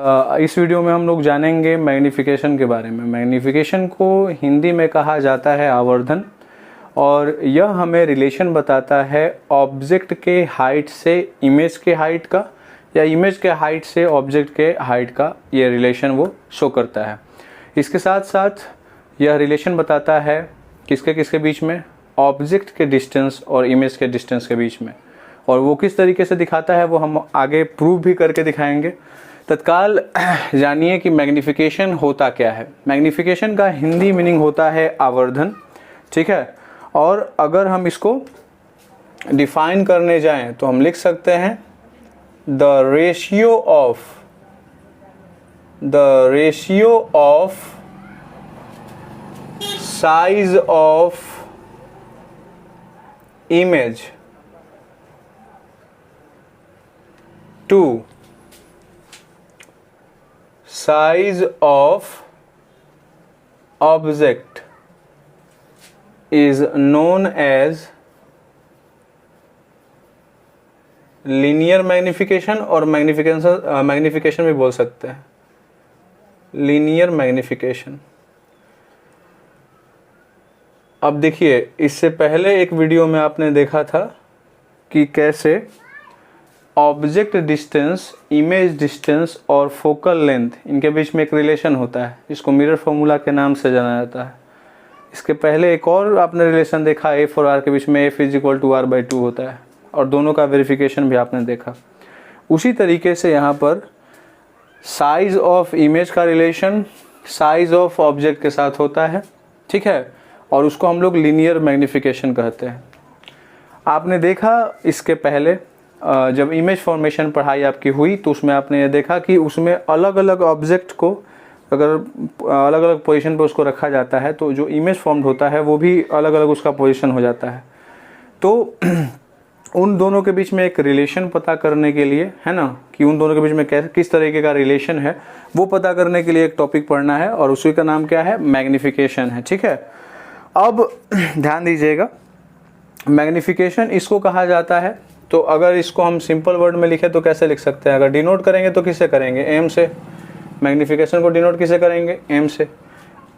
इस वीडियो में हम लोग जानेंगे मैग्नीफिकेशन के बारे में। मैग्नीफिकेशन को हिंदी में कहा जाता है आवर्धन, और यह हमें रिलेशन बताता है ऑब्जेक्ट के हाइट से इमेज के हाइट का, या इमेज के हाइट से ऑब्जेक्ट के हाइट का। ये रिलेशन वो शो करता है। इसके साथ साथ यह रिलेशन बताता है किसके किसके बीच में, ऑब्जेक्ट के डिस्टेंस और इमेज के डिस्टेंस के बीच में। और वो किस तरीके से दिखाता है वो हम आगे प्रूव भी करके दिखाएंगे। तत्काल जानिए कि मैग्नीफिकेशन होता क्या है। मैग्नीफिकेशन का हिंदी मीनिंग होता है आवर्धन, ठीक है। और अगर हम इसको डिफाइन करने जाएं तो हम लिख सकते हैं the ratio of size of image to size of object is known as linear magnification, और मैग्निफिकेशन भी बोल सकते हैं, लीनियर मैग्निफिकेशन। अब देखिए, इससे पहले एक वीडियो में आपने देखा था कि कैसे ऑब्जेक्ट डिस्टेंस, इमेज डिस्टेंस और फोकल लेंथ, इनके बीच में एक रिलेशन होता है, इसको मिरर फॉर्मूला के नाम से जाना जाता है। इसके पहले एक और आपने रिलेशन देखा, F और R के बीच में F = R/2 होता है, और दोनों का वेरिफिकेशन भी आपने देखा। उसी तरीके से यहाँ पर साइज ऑफ इमेज का रिलेशन साइज ऑफ ऑब्जेक्ट के साथ होता है, ठीक है, और उसको हम लोग लीनियर मैग्निफिकेशन कहते हैं। आपने देखा इसके पहले जब इमेज फॉर्मेशन पढ़ाई आपकी हुई तो उसमें आपने ये देखा कि उसमें अलग अलग ऑब्जेक्ट को अगर अलग अलग पोजीशन पे उसको रखा जाता है तो जो इमेज फॉर्म्ड होता है वो भी अलग अलग उसका पोजीशन हो जाता है। तो उन दोनों के बीच में एक रिलेशन पता करने के लिए, है ना, कि उन दोनों के बीच में किस तरीके का रिलेशन है वो पता करने के लिए एक टॉपिक पढ़ना है, और उसी का नाम क्या है, मैग्निफिकेशन है, ठीक है। अब ध्यान दीजिएगा, मैग्निफिकेशन इसको कहा जाता है। तो अगर इसको हम सिंपल वर्ड में लिखे तो कैसे लिख सकते हैं? अगर डिनोट करेंगे तो किससे करेंगे? एम से। मैग्निफिकेशन को डिनोट किससे करेंगे? एम से।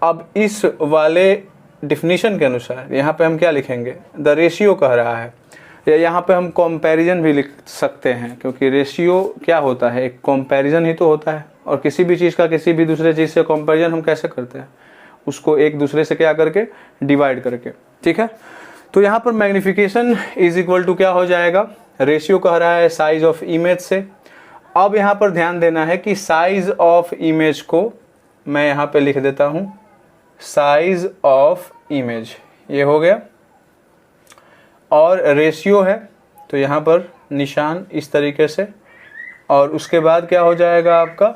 अब इस वाले डिफिनीशन के अनुसार यहाँ पे हम क्या लिखेंगे? द रेशियो कह रहा है, या यहाँ पे हम कंपैरिजन भी लिख सकते हैं, क्योंकि रेशियो क्या होता है? एक कंपैरिजन ही तो होता है। और किसी भी चीज़ का किसी भी दूसरे चीज़ से कंपैरिजन हम कैसे करते हैं? उसको एक दूसरे से क्या करके? डिवाइड करके, ठीक है। तो यहाँ पर मैग्निफिकेशन = क्या हो जाएगा? रेशियो कह रहा है साइज ऑफ इमेज से। अब यहाँ पर ध्यान देना है कि साइज ऑफ इमेज को मैं यहाँ पे लिख देता हूँ साइज ऑफ इमेज, ये हो गया। और रेशियो है तो यहाँ पर निशान इस तरीके से, और उसके बाद क्या हो जाएगा आपका?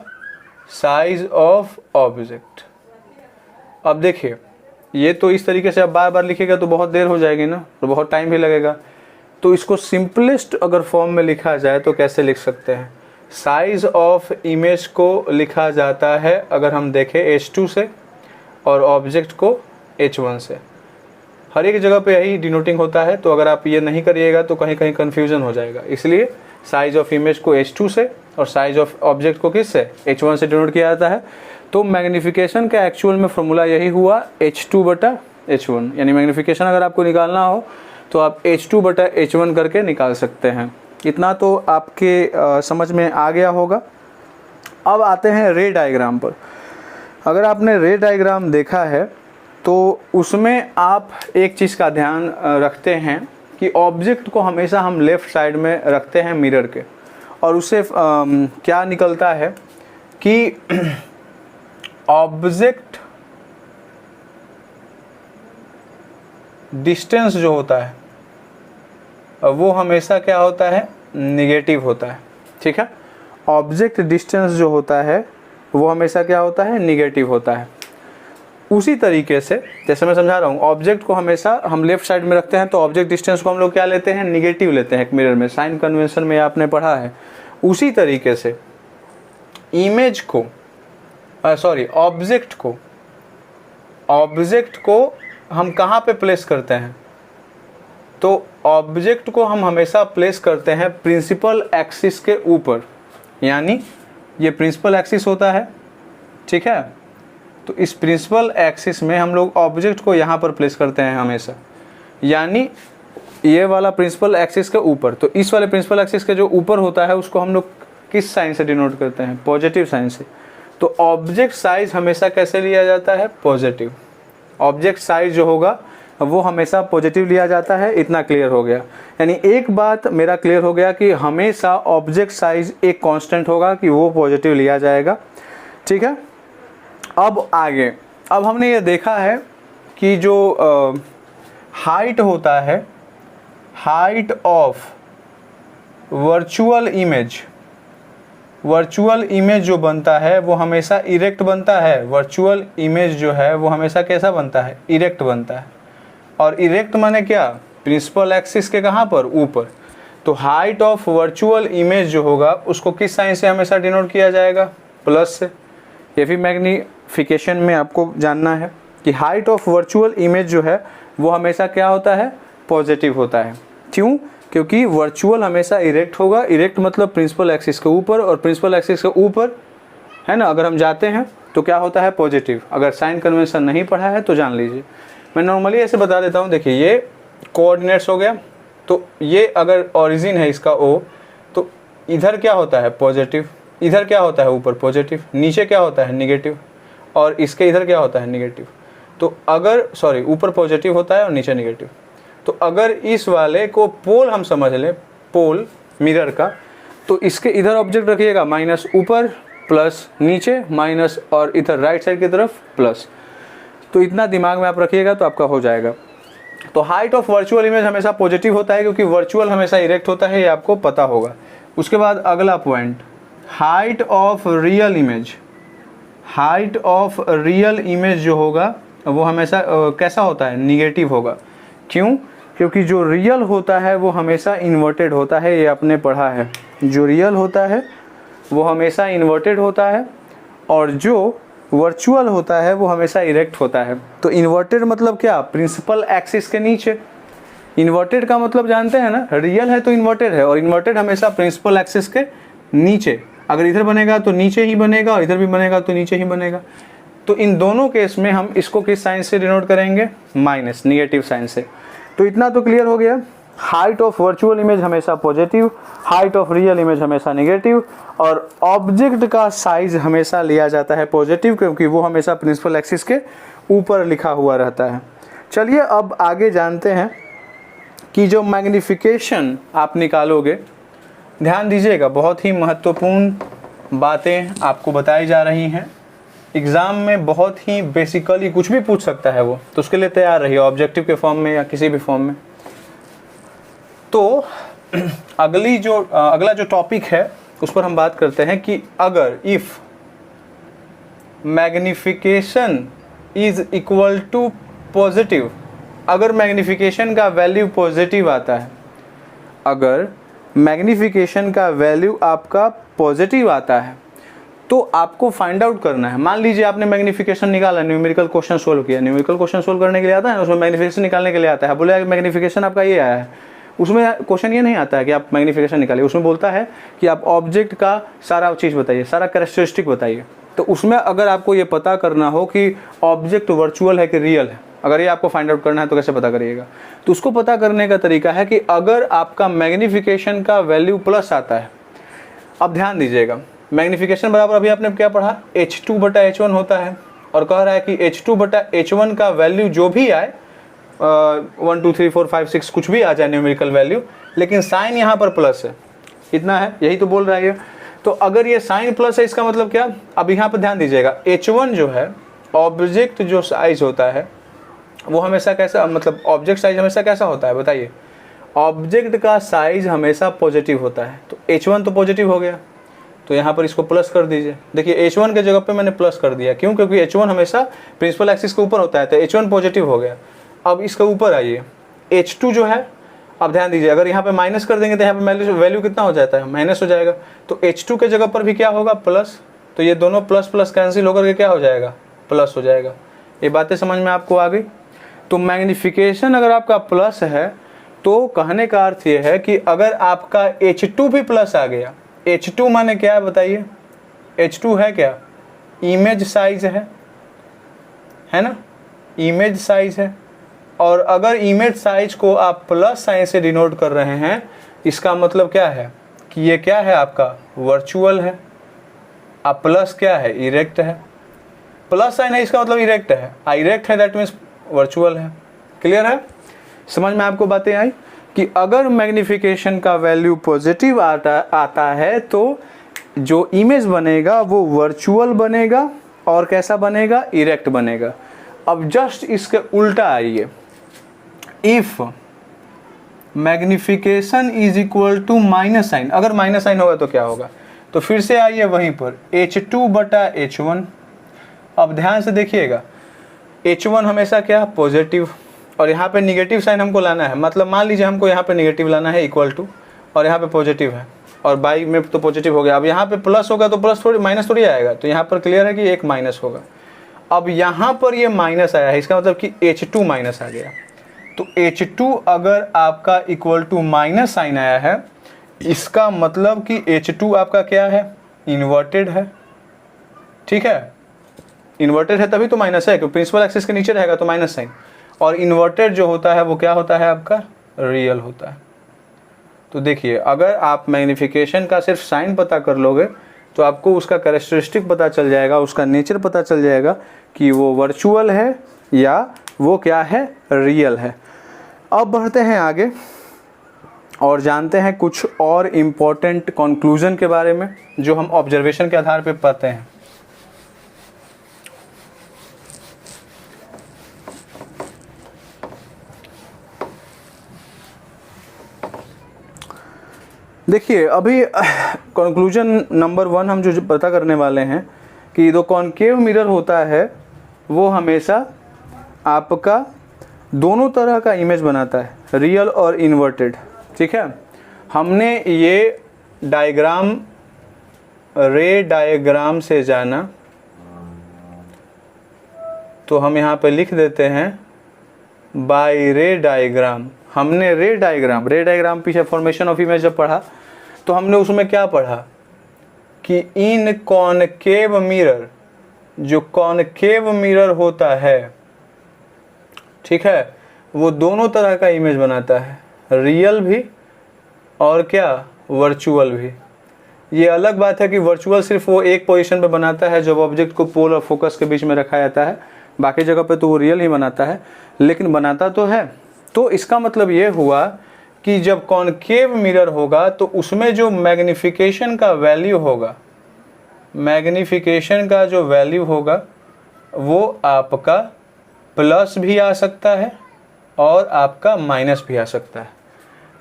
Size of object. अब देखिए, ये तो इस तरीके से आप बार बार लिखेगा तो बहुत देर हो जाएगी ना, तो बहुत टाइम भी लगेगा। तो इसको सिंपलेस्ट अगर फॉर्म में लिखा जाए तो कैसे लिख सकते हैं? साइज ऑफ इमेज को लिखा जाता है अगर हम देखें H2 से, और ऑब्जेक्ट को H1 से। हर एक जगह पे यही डिनोटिंग होता है, तो अगर आप ये नहीं करिएगा तो कहीं कहीं कन्फ्यूजन हो जाएगा। इसलिए साइज ऑफ इमेज को H2 से और साइज ऑफ ऑब्जेक्ट को किससे? H1 से डिनोट किया जाता है। तो मैग्निफिकेशन का एक्चुअल में फॉर्मूला यही हुआ H2/H1। यानी मैग्निफिकेशन अगर आपको निकालना हो तो आप H2/H1 करके निकाल सकते हैं। इतना तो आपके समझ में आ गया होगा। अब आते हैं रे डायग्राम पर। अगर आपने रे डायग्राम देखा है तो उसमें आप एक चीज़ का ध्यान रखते हैं कि ऑब्जेक्ट को हमेशा हम लेफ़्ट साइड में रखते हैं मिरर के, और उससे क्या निकलता है कि ऑब्जेक्ट डिस्टेंस जो होता है वो हमेशा क्या होता है? निगेटिव होता है, ठीक है। ऑब्जेक्ट डिस्टेंस जो होता है वो हमेशा क्या होता है? निगेटिव होता है। उसी तरीके से जैसे मैं समझा रहा हूँ, ऑब्जेक्ट को हमेशा हम लेफ्ट साइड में रखते हैं तो ऑब्जेक्ट डिस्टेंस को हम लोग क्या लेते हैं? निगेटिव लेते हैं। एक मिरर में साइन कन्वेंशन में आपने पढ़ा है। उसी तरीके से इमेज को ऑब्जेक्ट को हम कहाँ पे प्लेस करते हैं? तो ऑब्जेक्ट को हम हमेशा प्लेस करते हैं प्रिंसिपल एक्सिस के ऊपर, यानी ये प्रिंसिपल एक्सिस होता है, ठीक है। तो इस प्रिंसिपल एक्सिस में हम लोग ऑब्जेक्ट को यहाँ पर प्लेस करते हैं हमेशा, यानी ये वाला प्रिंसिपल एक्सिस के ऊपर। तो इस वाले प्रिंसिपल एक्सिस के जो ऊपर होता है उसको हम लोग किस साइन से डिनोट करते हैं? पॉजिटिव साइन से। तो ऑब्जेक्ट साइज हमेशा कैसे लिया जाता है? पॉजिटिव। ऑब्जेक्ट साइज जो होगा वो हमेशा पॉजिटिव लिया जाता है। इतना क्लियर हो गया। यानी एक बात मेरा क्लियर हो गया कि हमेशा ऑब्जेक्ट साइज एक कांस्टेंट होगा कि वो पॉजिटिव लिया जाएगा, ठीक है। अब आगे, अब हमने ये देखा है कि जो हाइट होता है, हाइट ऑफ वर्चुअल इमेज जो बनता है वो हमेशा इरेक्ट बनता है। वर्चुअल इमेज जो है वो हमेशा कैसा बनता है? इरेक्ट बनता है। और इरेक्ट माने क्या? प्रिंसिपल एक्सिस के कहाँ पर? ऊपर। तो हाइट ऑफ वर्चुअल इमेज जो होगा उसको किस साइन से हमेशा डिनोट किया जाएगा? प्लस से। ये भी मैग्नीफिकेशन में आपको जानना है कि हाइट ऑफ वर्चुअल इमेज जो है वो हमेशा क्या होता है? पॉजिटिव होता है। क्यों? क्योंकि वर्चुअल हमेशा इरेक्ट होगा। इरेक्ट मतलब प्रिंसिपल एक्सिस के ऊपर, और प्रिंसिपल एक्सिस के ऊपर है ना, अगर हम जाते हैं तो क्या होता है? पॉजिटिव। अगर साइन कन्वेंशन नहीं पढ़ा है तो जान लीजिए। मैं नॉर्मली ऐसे बता देता हूँ। देखिए ये कोऑर्डिनेट्स हो गया, तो ये अगर ओरिजिन है इसका O, तो इधर क्या होता है? पॉजिटिव। इधर क्या होता है? ऊपर पॉजिटिव। नीचे क्या होता है? निगेटिव। और इसके इधर क्या होता है? निगेटिव। तो अगर ऊपर पॉजिटिव होता है और नीचे निगेटिव। तो अगर इस वाले को पोल हम समझ लें, पोल मिरर का, तो इसके इधर ऑब्जेक्ट रखिएगा माइनस ऊपर, प्लस नीचे माइनस, और इधर राइट साइड की तरफ प्लस। तो इतना दिमाग में आप रखिएगा तो आपका हो जाएगा। तो हाइट ऑफ वर्चुअल इमेज हमेशा पॉजिटिव होता है क्योंकि वर्चुअल हमेशा इरेक्ट होता है, ये आपको पता होगा। उसके बाद अगला point, height of real image. Height of real image जो होगा वो हमेशा कैसा होता है? निगेटिव होगा। क्यों? क्योंकि जो रियल होता है वो हमेशा इन्वर्टेड होता है। ये आपने पढ़ा है, जो रियल होता है वो हमेशा इन्वर्टेड होता है, और जो वर्चुअल होता है वो हमेशा इरेक्ट होता है। तो इन्वर्टेड मतलब क्या? प्रिंसिपल एक्सिस के नीचे। इन्वर्टेड का मतलब जानते हैं ना, रियल है तो इन्वर्टेड है, और इन्वर्टेड हमेशा प्रिंसिपल एक्सिस के नीचे। अगर इधर बनेगा तो नीचे ही बनेगा, और इधर भी बनेगा तो नीचे ही बनेगा। तो इन दोनों केस में हम इसको किस साइन से डिनोट करेंगे? माइनस, निगेटिव साइन से। तो इतना तो क्लियर हो गया। हाइट ऑफ वर्चुअल इमेज हमेशा positive, height of real image हमेशा नेगेटिव, और ऑब्जेक्ट का साइज हमेशा लिया जाता है पॉजिटिव क्योंकि वो हमेशा प्रिंसिपल एक्सिस के ऊपर लिखा हुआ रहता है। चलिए अब आगे जानते हैं कि जो मैग्नीफिकेशन आप निकालोगे, ध्यान दीजिएगा, बहुत ही महत्वपूर्ण बातें आपको बताई जा रही हैं। एग्ज़ाम में बहुत ही बेसिकली कुछ भी पूछ सकता है वो, तो उसके लिए तैयार रहिए, ऑब्जेक्टिव के फॉर्म में या किसी भी फॉर्म में। तो अगला जो टॉपिक है उस पर हम बात करते हैं कि अगर if magnification is equal to positive, अगर मैग्नीफिकेशन का वैल्यू पॉजिटिव आता है, अगर मैग्नीफिकेशन का वैल्यू आपका पॉजिटिव आता है तो आपको फाइंड आउट करना है। मान लीजिए आपने मैग्नीफिकेशन निकाला, न्यूमेरिकल क्वेश्चन सोल्व किया। न्यूमेरिकल क्वेश्चन सोल्व करने के लिए आता है, उसमें मैग्नीफिकेशन निकालने के लिए आता है। बोले मैग्नीफिकेशन आपका ये आया है, उसमें क्वेश्चन ये नहीं आता है कि आप मैग्नीफिकेशन निकालिए। उसमें बोलता है कि आप ऑब्जेक्ट का सारा चीज़ बताइए, सारा कैरेक्टरिस्टिक बताइए। तो उसमें अगर आपको ये पता करना हो कि ऑब्जेक्ट वर्चुअल है कि रियल है, अगर ये आपको फाइंड आउट करना है तो कैसे पता करिएगा? तो उसको पता करने का तरीका है कि अगर आपका मैग्नीफिकेशन का वैल्यू प्लस आता है, अब ध्यान दीजिएगा, मैग्नीफिकेशन बराबर अभी आपने क्या पढ़ा? H2/H1 होता है, और कह रहा है कि H2/H1 का वैल्यू जो भी आए, 1 2 3 4 5 6 कुछ भी आ जाए न्यूमेरिकल वैल्यू, लेकिन साइन यहाँ पर प्लस है, इतना है, यही तो बोल रहा है ये। तो अगर ये साइन प्लस है इसका मतलब क्या? अब यहाँ पर ध्यान दीजिएगा, H1 जो है ऑब्जेक्ट जो साइज होता है वो हमेशा कैसा, मतलब ऑब्जेक्ट साइज हमेशा कैसा होता है बताइए? ऑब्जेक्ट का साइज हमेशा पॉजिटिव होता है। तो H1 तो पॉजिटिव हो गया, तो यहाँ पर इसको प्लस कर दीजिए। देखिए H1 के जगह पे मैंने प्लस कर दिया, क्यों? क्योंकि H1 हमेशा प्रिंसिपल एक्सिस के ऊपर होता है, तो H1 पॉजिटिव हो गया। अब इसके ऊपर आइए, H2 जो है, अब ध्यान दीजिए, अगर यहाँ पे माइनस कर देंगे तो यहाँ पे वैल्यू कितना हो जाता है? माइनस हो जाएगा। तो H2 के जगह पर भी क्या होगा? प्लस। तो ये दोनों प्लस प्लस कैंसिल होकर के क्या हो जाएगा? प्लस हो जाएगा। ये बातें समझ में आपको आ गई? तो मैग्नीफिकेशन अगर आपका प्लस है तो कहने का अर्थ ये है कि अगर आपका H2 भी प्लस आ गया, H2 माने क्या है बताइए? H2 है क्या, इमेज साइज है ना, इमेज साइज है। और अगर इमेज साइज को आप प्लस साइन से डिनोट कर रहे हैं, इसका मतलब क्या है कि ये क्या है आपका वर्चुअल है। आप प्लस क्या है, इरेक्ट है, प्लस साइन है इसका मतलब इरेक्ट है, इरेक्ट है दैट मीन्स वर्चुअल है। क्लियर है, समझ में आपको बातें आई कि अगर मैग्निफिकेशन का वैल्यू पॉजिटिव आता है तो जो इमेज बनेगा वो वर्चुअल बनेगा और कैसा बनेगा, इरेक्ट बनेगा। अब जस्ट इसके उल्टा आइए, if magnification is equal to minus sign, अगर माइनस साइन होगा तो क्या होगा, तो फिर से आइए वहीं पर H2/H1। अब ध्यान से देखिएगा, H1 हमेशा क्या पॉजिटिव, और यहाँ पे निगेटिव साइन हमको लाना है, मतलब मान लीजिए हमको यहाँ पे निगेटिव लाना है इक्वल टू, और यहाँ पे पॉजिटिव है, और बाई में तो पॉजिटिव हो गया। अब यहाँ पे प्लस होगा तो प्लस थोड़ी माइनस थोड़ी आएगा, तो यहाँ पर क्लियर है कि एक माइनस होगा। अब यहाँ पर ये माइनस आया है, इसका मतलब कि H2 माइनस आ गया। तो H2 अगर आपका इक्वल टू माइनस साइन आया है, इसका मतलब कि H2 आपका क्या है, इन्वर्टेड है। ठीक है, इन्वर्टेड है तभी तो माइनस है, क्योंकि प्रिंसिपल एक्सिस के नीचे रहेगा तो माइनस साइन, और इन्वर्टेड जो होता है वो क्या होता है आपका, रियल होता है। तो देखिए, अगर आप मैग्निफिकेशन का सिर्फ साइन पता कर लोगे तो आपको उसका कैरेक्टरिस्टिक पता चल जाएगा, उसका नेचर पता चल जाएगा कि वो वर्चुअल है या वो क्या है, रियल है। अब बढ़ते हैं आगे और जानते हैं कुछ और इम्पोर्टेंट कंक्लूजन के बारे में जो हम ऑब्जर्वेशन के आधार पर पाते हैं। देखिए, अभी कंक्लूजन नंबर 1 हम जो पता करने वाले हैं कि जो कॉनकेव मिरर होता है वो हमेशा आपका दोनों तरह का इमेज बनाता है, रियल और इन्वर्टेड। ठीक है, हमने ये डायग्राम रे डायग्राम से जाना, तो हम यहाँ पे लिख देते हैं बाय रे डायग्राम। हमने रे डायग्राम पीछे फॉर्मेशन ऑफ इमेज जब पढ़ा तो हमने उसमें क्या पढ़ा कि इन कॉनकेव मिरर, जो कॉनकेव मिरर होता है, ठीक है, वो दोनों तरह का इमेज बनाता है, रियल भी और क्या, वर्चुअल भी। ये अलग बात है कि वर्चुअल सिर्फ वो एक पोजीशन पे बनाता है जब ऑब्जेक्ट को पोल और फोकस के बीच में रखा जाता है, बाकी जगह पे तो वो रियल ही बनाता है, लेकिन बनाता तो है। तो इसका मतलब ये हुआ कि जब कॉनकेव मिरर होगा तो उसमें जो मैग्निफिकेशन का वैल्यू होगा, मैग्निफिकेशन का जो वैल्यू होगा वो आपका प्लस भी आ सकता है और आपका माइनस भी आ सकता है।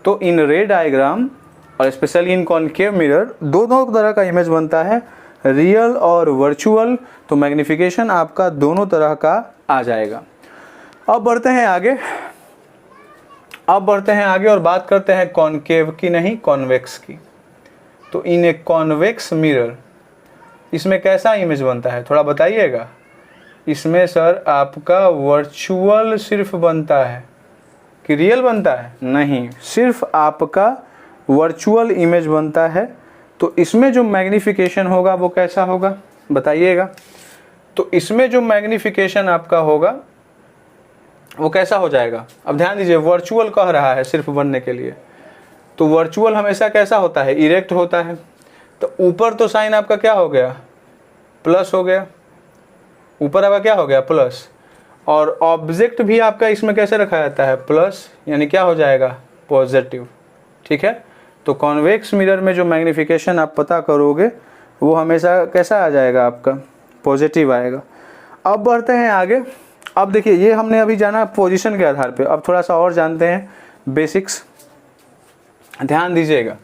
तो इन रे डायग्राम और स्पेशली इन कॉनकेव मिरर दोनों तरह का इमेज बनता है, रियल और वर्चुअल। तो मैग्निफिकेशन आपका दोनों तरह का आ जाएगा। अब बढ़ते हैं आगे और बात करते हैं कॉनकेव की, नहीं कॉन्वेक्स की। तो इन एक कॉन्वेक्स मिरर, इसमें कैसा इमेज बनता है थोड़ा बताइएगा। इसमें सर आपका वर्चुअल सिर्फ बनता है कि रियल बनता है, नहीं, सिर्फ आपका वर्चुअल इमेज बनता है। तो इसमें जो मैग्निफिकेशन होगा वो कैसा होगा बताइएगा। तो इसमें जो मैग्निफिकेशन आपका होगा वो कैसा हो जाएगा। अब ध्यान दीजिए, वर्चुअल कह रहा है सिर्फ बनने के लिए, तो वर्चुअल हमेशा कैसा होता है, इरेक्ट होता है। तो ऊपर तो साइन आपका क्या हो गया, प्लस हो गया, ऊपर आपका क्या हो गया, प्लस, और ऑब्जेक्ट भी आपका इसमें कैसे रखा जाता है, प्लस, यानी क्या हो जाएगा, पॉजिटिव। ठीक है, तो कॉन्वेक्स मिरर में जो मैग्निफिकेशन आप पता करोगे वो हमेशा कैसा आ जाएगा, आपका पॉजिटिव आएगा। अब बढ़ते हैं आगे। अब देखिए, ये हमने अभी जाना पोजीशन के आधार पे, अब थोड़ा सा और जानते हैं बेसिक्स। ध्यान दीजिएगा,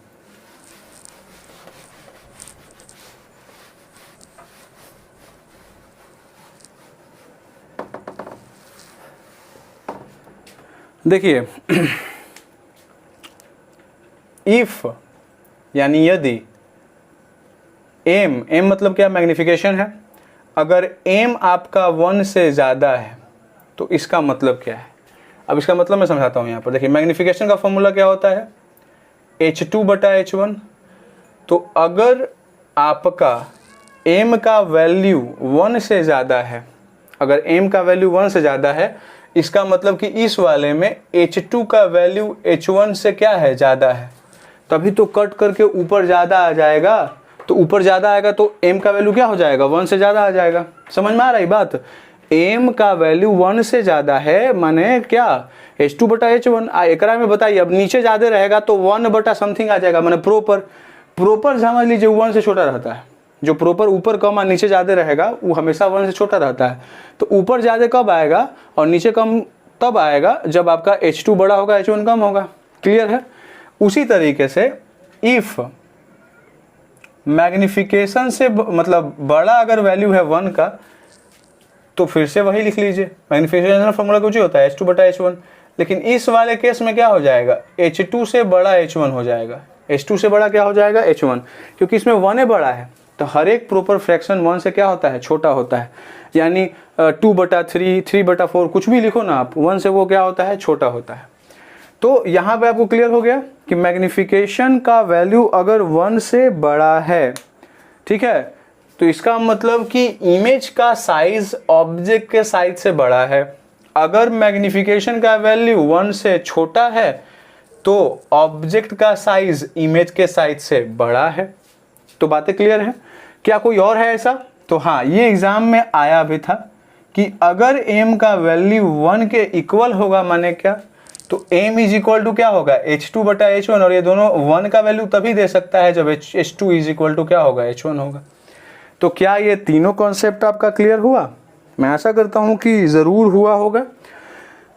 देखिए इफ यानी यदि एम मतलब क्या, मैग्निफिकेशन है। अगर एम आपका 1 से ज़्यादा है तो इसका मतलब क्या है। अब इसका मतलब मैं समझाता हूँ यहाँ पर। देखिए, मैग्निफिकेशन का फॉर्मूला क्या होता है, H2/H1। तो अगर आपका m का वैल्यू 1 से ज़्यादा है, अगर m का वैल्यू 1 से ज़्यादा है, इसका मतलब कि इस वाले में H2 का वैल्यू H1 से क्या है, ज़्यादा है, तभी तो कट करके ऊपर ज़्यादा आ जाएगा। तो ऊपर ज़्यादा आएगा तो m का वैल्यू क्या हो जाएगा, 1 से ज़्यादा आ जाएगा। समझ में आ रही बात? m का वैल्यू 1 से ज़्यादा है माने क्या, H2 बटा H1। एकरा में बताइए, अब नीचे ज़्यादा रहेगा तो 1 बटा समथिंग आ जाएगा, माने प्रॉपर समझ लीजिए 1 से छोटा रहता है। जो प्रॉपर ऊपर कम और नीचे ज़्यादा रहेगा वो हमेशा 1 से छोटा रहता है। तो ऊपर ज़्यादा कब आएगा और नीचे कम तब आएगा जब आपका H2 बड़ा होगा, H1 कम होगा। क्लियर है? उसी तरीके से इफ मैग्निफिकेशन से मतलब बड़ा अगर वैल्यू है 1 का तो फिर से वही लिख लीजिए, मैग्निफिकेशन फॉर्मूला कुछ ही होता है H2 बटा H1। लेकिन इस वाले केस में क्या हो जाएगा, H2 से बड़ा H1 हो जाएगा। H2 से बड़ा क्या हो जाएगा, H1, क्योंकि इसमें 1 बड़ा है। तो हर एक प्रॉपर फ्रैक्शन 1 से क्या होता है, छोटा होता है। यानी 2 बटा 3, 3 बटा 4 कुछ भी लिखो ना आप, 1 से वो क्या होता है, छोटा होता है। तो यहाँ पे आपको क्लियर हो गया कि मैग्निफिकेशन का वैल्यू अगर 1 से बड़ा है, ठीक है, तो इसका मतलब कि इमेज का साइज ऑब्जेक्ट के साइज से बड़ा है। अगर मैग्निफिकेशन का वैल्यू 1 से छोटा है तो ऑब्जेक्ट का साइज इमेज के साइज से बड़ा है। तो बातें क्लियर हैं? क्या कोई और है ऐसा? तो हाँ, ये एग्जाम में आया भी था कि अगर m का वैल्यू 1 के इक्वल होगा माने क्या, तो m इज इक्वल टू क्या होगा, H2 बटा H1, और ये दोनों 1 का वैल्यू तभी दे सकता है जब H2 इज इक्वल टू क्या होगा, H1 होगा। तो क्या ये तीनों कॉन्सेप्ट आपका क्लियर हुआ? मैं आशा करता हूँ कि ज़रूर हुआ होगा।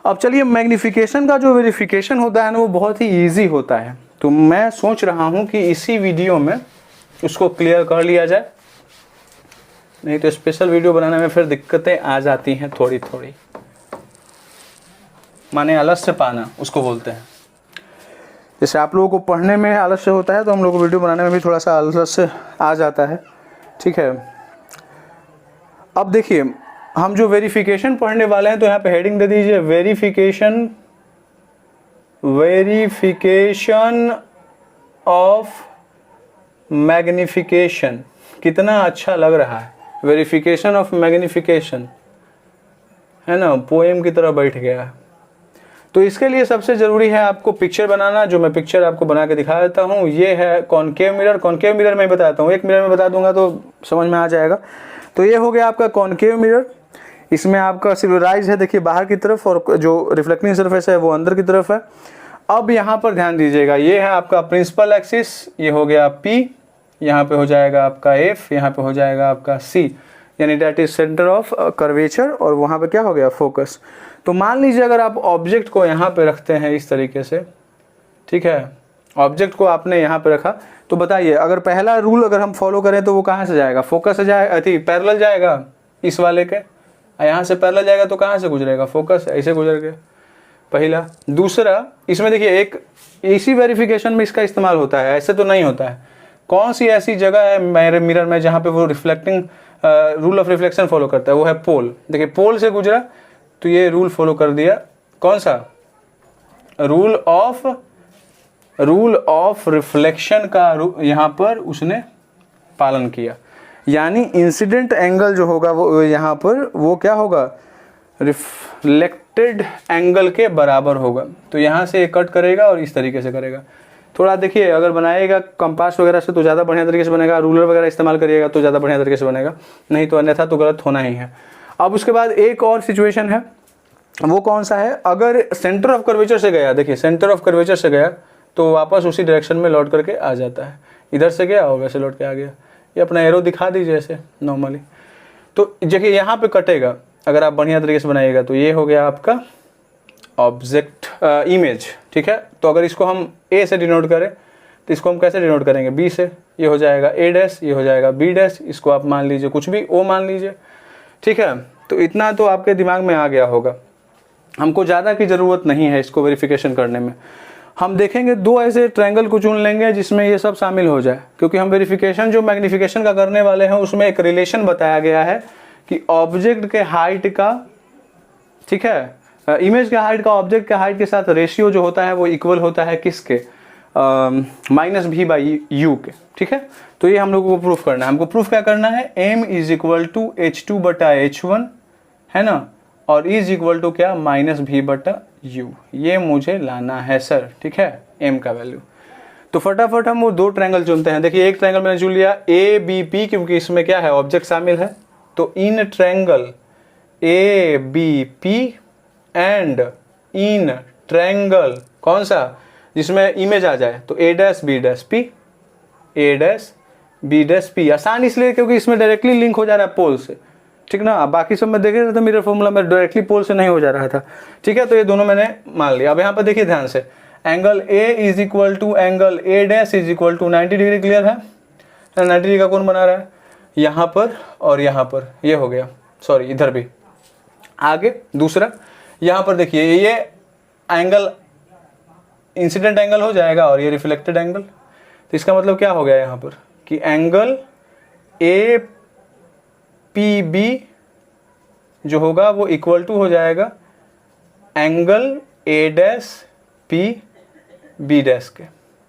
अब चलिए, मैग्निफिकेशन का जो वेरिफिकेशन होता है ना, वो बहुत ही ईजी होता है। तो मैं सोच रहा हूँ कि इसी वीडियो में उसको क्लियर कर लिया जाए, नहीं तो स्पेशल वीडियो बनाने में फिर दिक्कतें आ जाती हैं थोड़ी थोड़ी, माने आलस्य पाना उसको बोलते हैं। जैसे आप लोगों को पढ़ने में आलस्य होता है तो हम लोग को वीडियो बनाने में भी थोड़ा सा आलस्य आ जाता है, ठीक है। अब देखिए, हम जो वेरिफिकेशन पढ़ने वाले हैं, तो यहाँ पे हेडिंग दे दीजिए, वेरिफिकेशन ऑफ मैग्निफिकेशन। कितना अच्छा लग रहा है, वेरिफिकेशन ऑफ मैग्निफिकेशन, है ना, पोएम की तरह बैठ गया है। तो इसके लिए सबसे ज़रूरी है आपको पिक्चर बनाना, जो मैं पिक्चर आपको बना के दिखा देता हूँ। ये है कॉनकेव मिरर। कॉनकेव मिरर मैं बताता हूँ, एक मिरर में बता दूंगा तो समझ में आ जाएगा। तो ये हो गया आपका कॉनकेव मिरर। इसमें आपका सिल्वराइज है, देखिए बाहर की तरफ, और जो रिफ्लेक्टिंग सरफेस है वो अंदर की तरफ है। अब यहाँ पर ध्यान दीजिएगा, ये है आपका प्रिंसिपल एक्सिस, ये हो गया P, यहाँ पे हो जाएगा आपका F, यहाँ पे हो जाएगा आपका C, यानी that is centre of curvature, और वहाँ पे क्या हो गया, फोकस। तो मान लीजिए अगर आप ऑब्जेक्ट को यहाँ पे रखते हैं इस तरीके से, ठीक है, ऑब्जेक्ट को आपने यहाँ पे रखा, तो बताइए अगर पहला रूल अगर हम फॉलो करें तो वो कहाँ से जाएगा, फोकस से जाएगा, पैरेलल जाएगा इस वाले के, यहाँ से पैरेलल जाएगा तो कहाँ से गुजरेगा, फोकस, ऐसे गुजर गया पहला। दूसरा, इसमें देखिए एक इसी वेरिफिकेशन में इसका इस्तेमाल होता है, ऐसे तो नहीं होता है। कौन सी ऐसी जगह है मेरे मिरर में जहाँ पे वो reflecting rule of reflection follow करता है, वो है पोल। देखिए पोल से गुजरा तो ये रूल फॉलो कर दिया, कौन सा, रूल ऑफ रिफ्लेक्शन का यहाँ पर उसने पालन किया। यानी इंसिडेंट एंगल जो होगा वो यहाँ पर वो क्या होगा, रिफ्लेक्टेड एंगल के बराबर होगा। तो यहाँ से ये कट करेगा और इस तरीके से करेगा। थोड़ा देखिए, अगर बनाएगा कंपास वगैरह से तो ज़्यादा बढ़िया तरीके से बनेगा, रूलर वगैरह इस्तेमाल करिएगा तो ज़्यादा बढ़िया तरीके से बनेगा, नहीं तो अन्यथा तो गलत होना ही है। अब उसके बाद एक और सिचुएशन है, वो कौन सा है, अगर सेंटर ऑफ कर्वेचर से गया, देखिए सेंटर ऑफ कर्वेचर से गया तो वापस उसी डायरेक्शन में लौट करके आ जाता है। इधर से गया और वैसे लौट के आ गया। ये अपना एरो दिखा दीजिए ऐसे नॉर्मली। तो देखिए यहाँ पे कटेगा, अगर आप बढ़िया तरीके से बनाइएगा तो ये हो गया आपका ऑब्जेक्ट इमेज, ठीक है। तो अगर इसको हम ए से डिनोट करें तो इसको हम कैसे डिनोट करेंगे, बी से। ये हो जाएगा ए डैश, ये हो जाएगा बी डैश, इसको आप मान लीजिए कुछ भी ओ मान लीजिए, ठीक है। तो इतना तो आपके दिमाग में आ गया होगा, हमको ज़्यादा की ज़रूरत नहीं है इसको वेरिफिकेशन करने में। हम देखेंगे दो ऐसे ट्रायंगल को चुन लेंगे जिसमें ये सब शामिल हो जाए, क्योंकि हम वेरिफिकेशन जो मैग्निफिकेशन का करने वाले हैं उसमें एक रिलेशन बताया गया है कि ऑब्जेक्ट के हाइट का, ठीक है, इमेज के हाइट का ऑब्जेक्ट के हाइट के साथ रेशियो जो होता है वो इक्वल होता है किसके, माइनस भी बाई यू के, ठीक है। तो ये हम लोगों को प्रूफ करना है। हमको प्रूफ क्या करना है, m is equal to h2 बटा h1 है ना, और इज इक्वल टू क्या, माइनस भी बटा यू, ये मुझे लाना है सर, ठीक है, m का वैल्यू। तो फटाफट हम वो दो ट्रायंगल चुनते हैं। देखिए एक ट्रायंगल मैंने चुन लिया ABP, क्योंकि इसमें क्या है, ऑब्जेक्ट शामिल है। तो in triangle ABP and in triangle कौन सा, जिसमें इमेज आ जाए, तो A dash B dash P, A dash B dash P। आसान इसलिए क्योंकि इसमें डायरेक्टली लिंक हो जा रहा है पोल से, ठीक ना। अब बाकी सब में देखे रहे थे मेरा फॉर्मूला में डायरेक्टली पोल से नहीं हो जा रहा था, ठीक है। तो ये दोनों मैंने मान लिया। अब यहाँ पर देखिए ध्यान से, angle A is equal to angle A dash is equal to 90 degree, clear है। 90 डिग्री का कौन बना रहा है, यहाँ पर और यहाँ पर, ये हो गया, सॉरी इधर भी। आगे दूसरा यहाँ पर देखिए, ये एंगल इंसिडेंट एंगल हो जाएगा और ये रिफ्लेक्टेड एंगल। तो इसका मतलब क्या हो गया यहाँ पर कि एंगल APB जो होगा वो इक्वल टू हो जाएगा angle A dash PB dash के,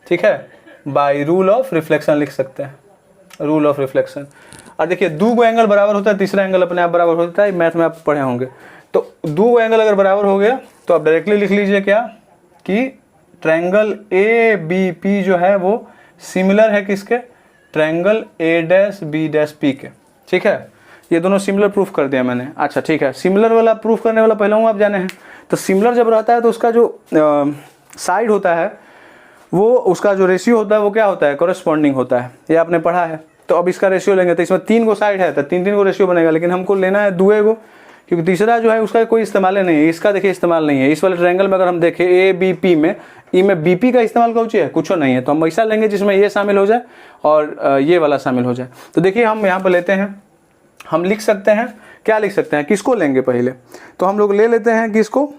ठीक है। बाय रूल ऑफ रिफ्लेक्शन लिख सकते हैं, रूल ऑफ रिफ्लेक्शन। और देखिए दो गो एंगल बराबर होता है, तीसरा एंगल अपने आप बराबर होता है, मैथ में आप पढ़े होंगे। तो दो गो एंगल अगर बराबर हो गया तो आप डायरेक्टली लिख लीजिए क्या, कि ट्रायंगल ABP जो है वो सिमिलर है किसके, triangle A dash B dash P के, ठीक है। ये दोनों सिमिलर प्रूफ कर दिया मैंने। अच्छा ठीक है, सिमिलर वाला प्रूफ करने वाला पहले हूँ आप जाने हैं। तो सिमिलर जब रहता है तो उसका जो साइड होता है, वो उसका जो रेशियो होता है वो क्या होता है, कॉरेस्पॉन्डिंग होता है, ये आपने पढ़ा है। तो अब इसका रेशियो लेंगे तो इसमें 3 गो साइड है तो 3 गो रेशियो बनेगा, लेकिन हमको लेना है 2 गो, क्योंकि तीसरा जो है उसका कोई इस्तेमाल नहीं है। इसका देखिए इस्तेमाल नहीं है। इस वाले ट्रायंगल में अगर हम देखें ABP में, ई में BP का इस्तेमाल कुछ है, कुछ नहीं है। तो हम ऐसा लेंगे जिसमें ये शामिल हो जाए और ये वाला शामिल हो जाए। तो देखिए हम यहाँ पर लेते हैं, हम लिख सकते हैं, क्या लिख सकते हैं, किसको लेंगे पहले, तो हम लोग ले लेते हैं किसको,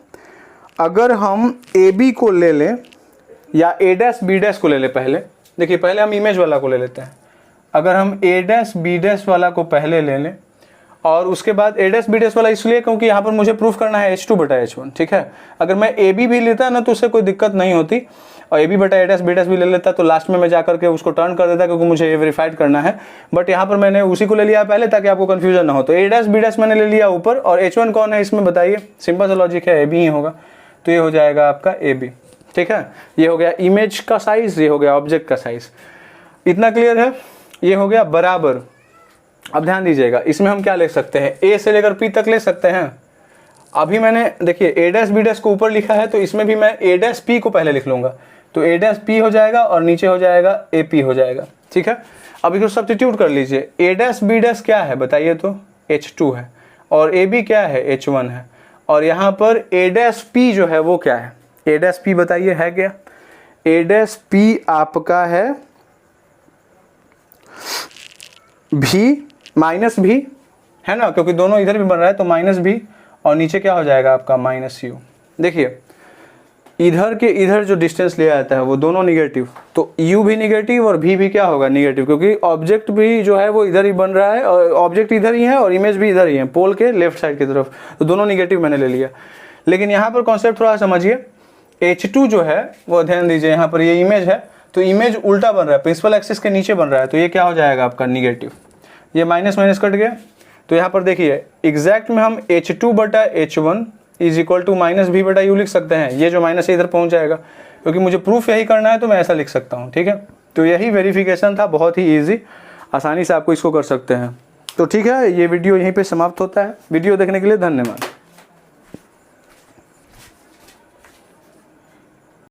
अगर हम AB को ले लें या A डैश B डैश को ले लें पहले। देखिए पहले हम इमेज वाला को ले लेते हैं। अगर हम A डैश B डैश वाला को पहले ले लें और उसके बाद A डैश B डैश वाला इसलिए क्योंकि यहाँ पर मुझे प्रूफ करना है H2 बटा H1, ठीक है। अगर मैं AB भी लेता ना तो उससे कोई दिक्कत नहीं होती, और AB बटा A डैश B डैश भी ले लेता तो लास्ट में मैं जाकर के उसको टर्न कर देता, क्योंकि मुझे ये वेरीफाइड करना है। बट यहाँ पर मैंने उसी को ले लिया पहले ताकि आपको कन्फ्यूजन ना हो। तो A डैश B डैश मैंने ले लिया ऊपर, और H1 कौन है इसमें बताइए, सिंपल सा लॉजिक है, AB ही होगा। तो ये हो जाएगा आपका AB, ठीक है। ये हो गया इमेज का साइज, ये हो गया ऑब्जेक्ट का साइज। इतना क्लियर है, ये हो गया बराबर। अब ध्यान दीजिएगा, इसमें हम क्या ले सकते हैं, A से लेकर P तक ले सकते हैं। अभी मैंने देखिए A डैश B डैश को ऊपर लिखा है, तो इसमें भी मैं A डैश P को पहले लिख लूंगा। तो A डैश P हो जाएगा और नीचे हो जाएगा AP हो जाएगा, ठीक है। अब इसको सब्स्टिट्यूट कर लीजिए। A डैश B डैश क्या है बताइए, तो H2 है, और AB क्या है, H1 है। और यहाँ पर A डैश P जो है वो क्या है, A डैश P बताइए है क्या, A डैश P आपका है भी माइनस भी, है ना, क्योंकि दोनों इधर भी बन रहा है, तो माइनस भी, और नीचे क्या हो जाएगा आपका माइनस यू। देखिए इधर के इधर जो डिस्टेंस लिया जाता है वो दोनों निगेटिव, तो u भी निगेटिव और v भी क्या होगा, निगेटिव, क्योंकि ऑब्जेक्ट भी जो है वो इधर ही बन रहा है, और ऑब्जेक्ट इधर ही है और इमेज भी इधर ही है, पोल के लेफ्ट साइड की तरफ। तो दोनों निगेटिव मैंने ले लिया। लेकिन यहाँ पर कॉन्सेप्ट थोड़ा समझिए, H2 जो है वो ध्यान दीजिए, यहाँ पर ये इमेज है, तो इमेज उल्टा बन रहा है, प्रिंसिपल एक्सिस के नीचे बन रहा है, तो ये क्या हो जाएगा आपका निगेटिव। ये माइनस माइनस कट गया। तो यहाँ पर देखिए एग्जैक्ट में हम H2 बटा H1 is equal to minus भी बटा यू लिख सकते हैं। ये जो माइनस है इधर पहुँच जाएगा, क्योंकि मुझे प्रूफ यही करना है तो मैं ऐसा लिख सकता हूँ, ठीक है। तो यही वेरिफिकेशन था, बहुत ही ईजी, आसानी से आपको इसको कर सकते हैं। तो ठीक है, ये वीडियो यहीं पर समाप्त होता है। वीडियो देखने के लिए धन्यवाद।